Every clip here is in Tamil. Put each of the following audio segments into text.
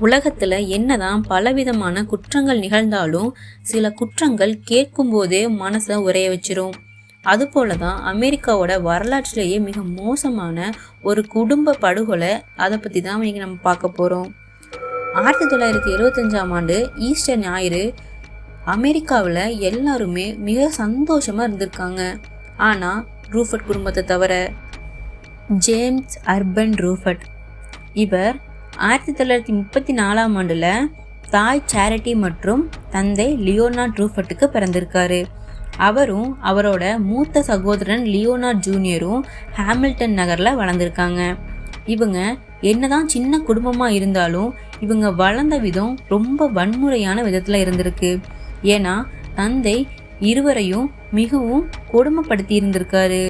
உலகத்தில் என்னதான் பலவிதமான குற்றங்கள் நிகழ்ந்தாலும் சில குற்றங்கள் கேட்கும் போதே மனசை உறைய வச்சிரும். அதுபோல தான் அமெரிக்காவோட வரலாற்றிலேயே மிக மோசமான ஒரு குடும்ப படுகொலை. அதை பற்றி தான் இன்னைக்கு நம்ம பார்க்க போகிறோம். 1975ஆம் ஆண்டு ஈஸ்டர் ஞாயிறு அமெரிக்காவில் எல்லாருமே மிக சந்தோஷமாக இருந்திருக்காங்க. ஆனால் ரூஃபர்ட் குடும்பத்தை தவிர. ஜேம்ஸ் அர்பன் ரூஃபர்ட் இவர் 1934ஆம் ஆண்டில் தாய் சேரிட்டி மற்றும் தந்தை லியோனார்ட் ரூஃபர்ட்டுக்கு பிறந்திருக்காரு. அவரும் அவரோட மூத்த சகோதரன் லியோனார்ட் ஜூனியரும் ஹாமில்டன் நகரில் வளர்ந்துருக்காங்க. இவங்க என்னதான் சின்ன குடும்பமாக இருந்தாலும் இவங்க வளர்ந்த விதம் ரொம்ப வன்முறையான விதத்தில் இருந்திருக்கு. ஏன்னா தந்தை இருவரையும் மிகவும் கொடுமைப்படுத்தி இருந்திருக்காரு.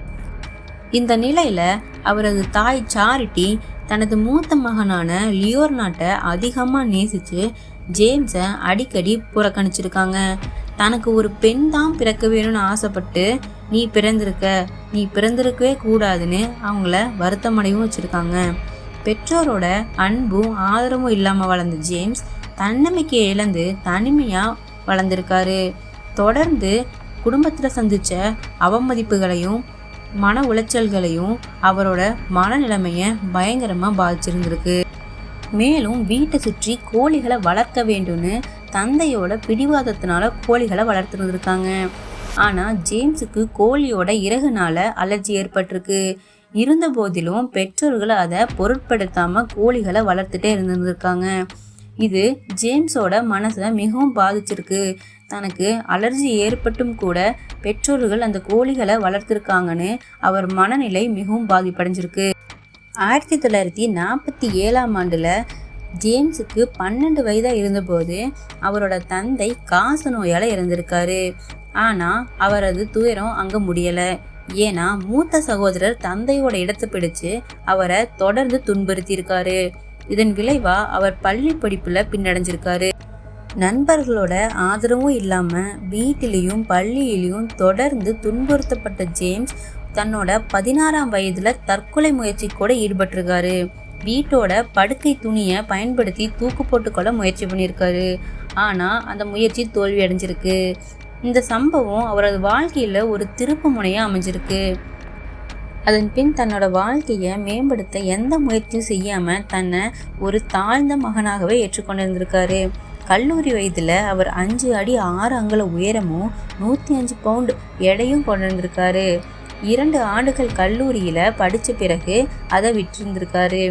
இந்த நிலையில் அவரது தாய் சாரிட்டி தனது மூத்த மகனான லியோனார்ட்டை அதிகமாக நேசித்து ஜேம்ஸை அடிக்கடி புறக்கணிச்சிருக்காங்க. தனக்கு ஒரு பெண் தான் பிறக்க வேணும்னு ஆசைப்பட்டு நீ பிறந்திருக்கவே கூடாதுன்னு அவங்கள வருத்தமடையும் வச்சுருக்காங்க. பெற்றோரோட அன்பும் ஆதரவும் இல்லாமல் வளர்ந்த ஜேம்ஸ் தன்னம்பிக்கையை இழந்து தனிமையாக வளர்ந்துருக்காரு. தொடர்ந்து குடும்பத்தில் சந்தித்த அவமதிப்புகளையும் மன உளைச்சல்களையும் அவரோட மனநிலைமையை பயங்கரமாக பாதிச்சிருந்திருக்கு. மேலும் வீட்டை சுற்றி கோழிகளை வளர்க்க வேண்டும்னு தந்தையோட பிடிவாதத்தினால கோழிகளை வளர்த்துருந்துருக்காங்க. ஆனால் ஜேம்ஸுக்கு கோழியோட இறகுனால அலர்ஜி ஏற்பட்டிருக்கு. இருந்த போதிலும் பெற்றோர்கள் அதை பொருட்படுத்தாமல் கோழிகளை வளர்த்துட்டே இருந்திருக்காங்க. இது ஜேம்ஸோட மனசை மிகவும் பாதிச்சிருக்கு. தனக்கு அலர்ஜி ஏற்பட்டும் கூட பெற்றோர்கள் அந்த கோழிகளை வளர்த்துருக்காங்கன்னு அவர் மனநிலை மிகவும் பாதிப்படைஞ்சிருக்கு. 1947ஆம் ஆண்டில் ஜேம்ஸுக்கு 12 வயதாக இருந்தபோது அவரோட தந்தை காச நோயால் இறந்திருக்காரு. ஆனால் அவரது துயரம் அங்கே முடியலை. ஏன்னா மூத்த சகோதரர் தந்தையோட இடத்தை பிடிச்சு அவரை தொடர்ந்து துன்புறுத்தியிருக்காரு. இதன் விளைவாக அவர் பள்ளி படிப்பில் பின்னடைஞ்சிருக்காரு. நண்பர்களோட ஆதரவும் இல்லாமல் வீட்டிலையும் பள்ளியிலையும் தொடர்ந்து துன்புறுத்தப்பட்ட ஜேம்ஸ் தன்னோட 16ஆம் வயதில் தற்கொலை முயற்சி கூட ஈடுபட்டிருக்காரு. வீட்டோட படுக்கை துணியை பயன்படுத்தி தூக்கு போட்டுக்கொள்ள முயற்சி பண்ணியிருக்காரு. ஆனால் அந்த முயற்சி தோல்வி அடைஞ்சிருக்கு. இந்த சம்பவம் அவரது வாழ்க்கையில் ஒரு திருப்பு முனையாக அமைஞ்சிருக்கு. அதன் பின் தன்னோட வாழ்க்கையை மேம்படுத்த எந்த முயற்சியும் செய்யாமல் தன்னை ஒரு தாழ்ந்த மகனாகவே ஏற்றுக்கொண்டிருந்திருக்காரு. கல்லூரி வயதில் அவர் 5 அடி 6 அங்குல உயரமும் 105 பவுண்டு எடையும் கொண்டிருந்திருக்காரு. 2 ஆண்டுகள் கல்லூரியில் படித்த பிறகு அதை விட்டிருந்திருக்காரு.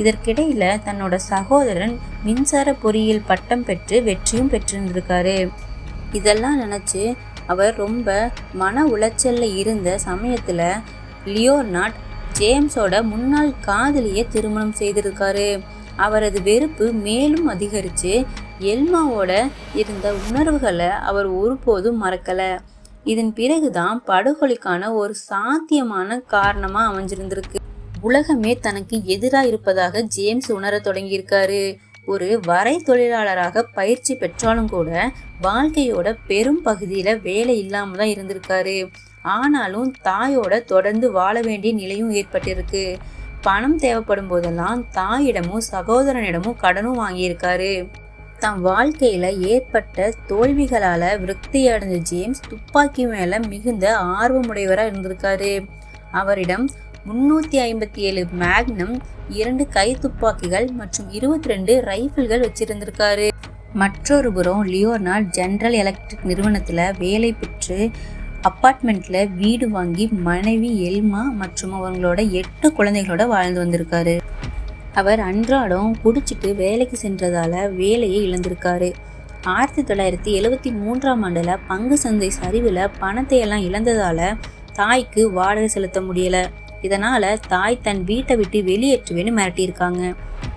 இதற்கிடையில் தன்னோட சகோதரன் மின்சார பொறியியல் பட்டம் பெற்று வெற்றியும் பெற்றிருந்திருக்காரு. இதெல்லாம் நினச்சி அவர் ரொம்ப மன உளைச்சலில் இருந்த சமயத்தில் லியோனார்ட் ஜேம்ஸோட முன்னாள் காதலியை திருமணம் செய்திருக்காரு. அவரது வெறுப்பு மேலும் அதிகரித்து எல்மாவோட இருந்த உணர்வுகளை அவர் ஒருபோதும் மறக்கலை. இதன் பிறகுதான் படுகொலைக்கான ஒரு சாத்தியமான காரணமாக அமைஞ்சிருந்திருக்கு. உலகமே தனக்கு எதிராக இருப்பதாக ஜேம்ஸ் உணர தொடங்கியிருக்காரு. ஒரு வரை தொழிலாளராக பயிற்சி பெற்றாலும் கூட வாழ்க்கையோட பெரும் பகுதியில் வேலை இல்லாமல் தான் இருந்திருக்காரு. ஆனாலும் தாயோட தொடர்ந்து வாழ வேண்டிய நிலையும் ஏற்பட்டிருக்கு. பணம் தேவைப்படும் போதெல்லாம் தாயிடமும் சகோதரனிடமும் கடனும் வாங்கியிருக்காரு. தன் வாழ்க்கையில் ஏற்பட்ட தோல்விகளால் விரக்தி அடைஞ்ச ஜேம்ஸ் துப்பாக்கி மேலே மிகுந்த ஆர்வமுடையவராக இருந்திருக்காரு. அவரிடம் 357 மேக்னம், 2 கை துப்பாக்கிகள் மற்றும் 22 ரைஃபிள்கள் வச்சிருந்திருக்காரு. மற்றொரு புறம் லியோனார்ட் ஜெனரல் எலக்ட்ரிக் நிறுவனத்தில் வேலை பெற்று அப்பார்ட்மெண்ட்டில் வீடு வாங்கி மனைவி எல்மா மற்றும் அவங்களோட 8 குழந்தைகளோட வாழ்ந்து வந்திருக்காரு. அவர் அன்றாடம் குடிச்சிட்டு வேலைக்கு சென்றதால் வேலையை இழந்திருக்காரு. 1973ஆம் ஆண்டில் பங்கு சந்தை சரிவில் பணத்தை எல்லாம் இழந்ததால் தாய்க்கு வாடகை செலுத்த முடியலை. இதனால் தாய் தன் வீட்டை விட்டு வெளியேற்றுவேன்னு மிரட்டியிருக்காங்க.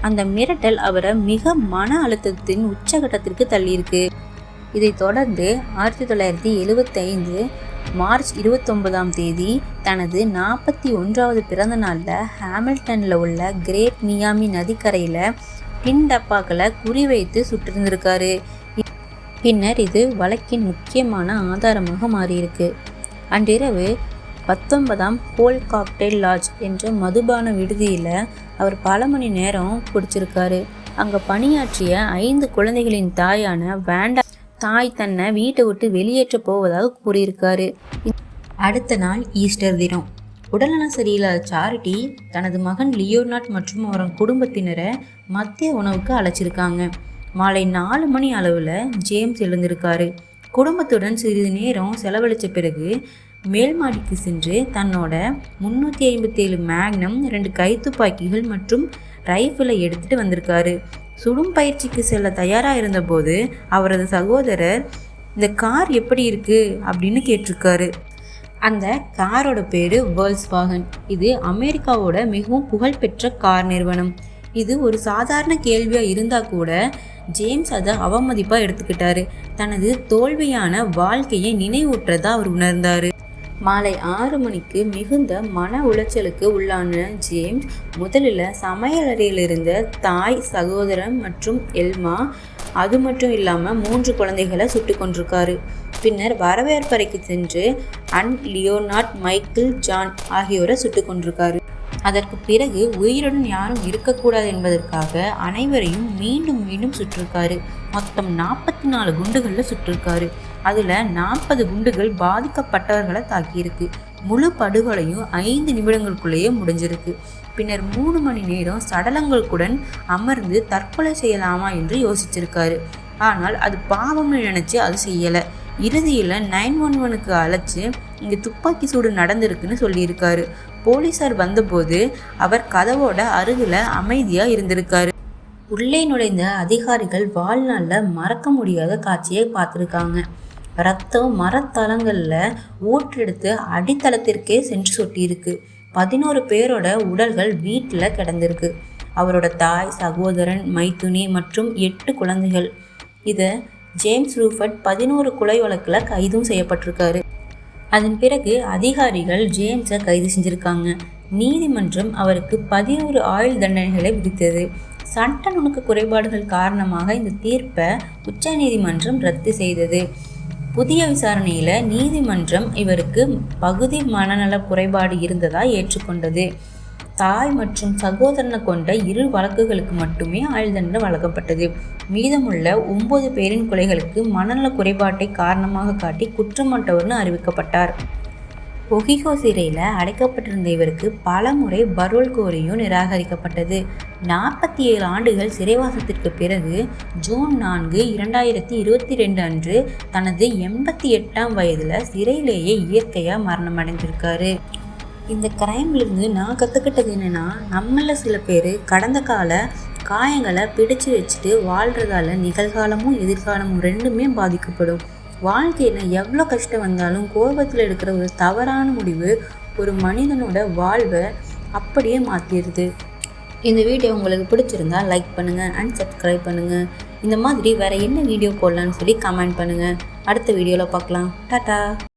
அந்த மிரட்டல் அவரை மிக மன அழுத்தத்தின் உச்சகட்டத்திற்கு தள்ளியிருக்கு. இதைத் தொடர்ந்து 1975 மார்ச் 29ஆம் தேதி தனது 41வது பிறந்த நாளில் ஹாமில்டனில் உள்ள கிரேட் மியாமி நதிக்கரையில் பின் டப்பாக்களை குறிவைத்து சுட்டிருந்திருக்காரு. பின்னர் இது வழக்கின் முக்கியமான ஆதாரமாக மாறியிருக்கு. அன்றிரவு 19ஆம் ஹோல் காக்டெயில் லாட்ஜ் என்ற மதுபான விடுதியில் அவர் பல மணி நேரம் குடிச்சிருக்காரு. அங்கே பணியாற்றிய 5 குழந்தைகளின் தாயான வேண்டா தாய் தன்னை வீட்டை விட்டு வெளியேற்ற போவதாக கூறியிருக்காரு. அடுத்த நாள் ஈஸ்டர் தினம். உடல்நலம் சரியில்லாத சாரிட்டி தனது மகன் லியோனார்ட் மற்றும் அவரின் குடும்பத்தினரை மதிய உணவுக்கு அழைச்சிருக்காங்க. மாலை 4 மணி அளவில் ஜேம்ஸ் எழுந்திருக்காரு. குடும்பத்துடன் சிறிது நேரம் செலவழித்த பிறகு மேல் மாடிக்கு சென்று தன்னோட 357 மேக்னம் 2 கைத்துப்பாக்கிகள் மற்றும் ரைஃபிளை எடுத்துட்டு வந்திருக்காரு. சுடும் பயிற்சிக்கு செல்ல தயாராக இருந்தபோது அவரது சகோதரர் இந்த கார் எப்படி இருக்கு அப்படின்னு கேட்டிருக்காரு. அந்த காரோட பேர் வேல்ஸ்வாகன். இது அமெரிக்காவோட மிகவும் புகழ்பெற்ற கார் நிறுவனம். இது ஒரு சாதாரண கேள்வியாக இருந்தால் கூட ஜேம்ஸ் அதை அவமதிப்பாக எடுத்துக்கிட்டாரு. தனது தோல்வியான வாழ்க்கையை நினைவூற்றதா அவர் உணர்ந்தார். மாலை 6 மணிக்கு மிகுந்த மன உளைச்சலுக்கு உள்ளான ஜேம்ஸ் முதலில் சமையலறையில் இருந்த தாய், சகோதரன் மற்றும் எல்மா, அது மட்டும் இல்லாமல் 3 குழந்தைகளை சுட்டு கொண்டிருக்காரு. பின்னர் வரவேற்பறைக்கு சென்று லியோனார்ட், மைக்கேல், ஜான் ஆகியோரை சுட்டு கொண்டிருக்காரு. அதற்கு பிறகு உயிருடன் யாரும் இருக்கக்கூடாது என்பதற்காக அனைவரையும் மீண்டும் மீண்டும் சுட்டிருக்காரு. மொத்தம் 44 குண்டுகளில் சுட்டிருக்காரு. அதில் 40 குண்டுகள் பாதிக்கப்பட்டவர்களை தாக்கியிருக்கு. முழு படுகொலையும் 5 நிமிடங்களுக்குள்ளேயே முடிஞ்சிருக்கு. பின்னர் 3 மணி நேரம் சடலங்களுக்குடன் அமர்ந்து தற்கொலை செய்யலாமா என்று யோசிச்சிருக்காரு. ஆனால் அது பாவம்னு நினச்சி அது செய்யலை. இறுதியில் 911க்கு அழைச்சி இங்கே துப்பாக்கி சூடு நடந்திருக்குன்னு சொல்லியிருக்காரு. போலீஸார் வந்தபோது அவர் கதவோட அருகில் அமைதியாக இருந்திருக்காரு. உள்ளே நுழைந்த அதிகாரிகள் வாழ்நாளில் மறக்க முடியாத காட்சியை பார்த்துருக்காங்க. ரத்தம் மரத்தளங்களில் ஊற்றெடுத்து அடித்தளத்திற்கே சென்று சொட்டியிருக்கு. 11 பேரோட உடல்கள் வீட்டில் கிடந்திருக்கு. அவரோட தாய், சகோதரன், மைத்துனி மற்றும் 8 குழந்தைகள். இதை ஜேம்ஸ் ரூஃபர்ட் 11 கொலை வழக்கில் கைதும் செய்யப்பட்டிருக்காரு. அதன் பிறகு அதிகாரிகள் ஜேம்ஸை கைது செஞ்சுருக்காங்க. நீதிமன்றம் அவருக்கு 11 ஆயுள் தண்டனைகளை விதித்தது. சட்ட நுணுக்க குறைபாடுகள் காரணமாக இந்த தீர்ப்பை உச்ச நீதிமன்றம் ரத்து செய்தது. புதிய விசாரணையில் நீதிமன்றம் இவருக்கு பகுதி மனநல குறைபாடு இருந்ததாக ஏற்றுக்கொண்டது. தாய் மற்றும் சகோதரனை கொண்ட 2 வழக்குகளுக்கு மட்டுமே ஆயுள் தண்டனை வழங்கப்பட்டது. மீதமுள்ள 9 பேரின் கொலைகளுக்கு மனநல குறைபாட்டை காரணமாக காட்டி குற்றமற்றவர்னு அறிவிக்கப்பட்டார். ஒஹிகோ சிறையில் அடைக்கப்பட்டிருந்த இவருக்கு பல முறை பரோல் கோரியும் நிராகரிக்கப்பட்டது. 47 ஆண்டுகள் சிறைவாசத்திற்கு பிறகு ஜூன் 4, 2022 அன்று தனது 88ஆம் வயதில் சிறையிலேயே இயற்கையாக மரணமடைந்திருக்காரு. இந்த கிரைம்லேருந்து நான் கற்றுக்கிட்டது என்னென்னா, நம்மளில் சில பேர் கடந்த கால காயங்களை பிடிச்சு வச்சுட்டு வாழ்கிறதால நிகழ்காலமும் எதிர்காலமும் 2மே பாதிக்கப்படும். வாழ்க்கையில் எவ்வளோ கஷ்டம் வந்தாலும் கோபத்தில் எடுக்கிற ஒரு தவறான முடிவு ஒரு மனிதனோட வாழ்வை அப்படியே மாற்றிடுது. இந்த வீடியோ உங்களுக்கு பிடிச்சிருந்தா லைக் பண்ணுங்கள் அண்ட் சப்ஸ்கிரைப் பண்ணுங்கள். இந்த மாதிரி வேறு என்ன வீடியோ போடலான்னு சொல்லி கமெண்ட் பண்ணுங்கள். அடுத்த வீடியோவில் பார்க்கலாம். டாட்டா.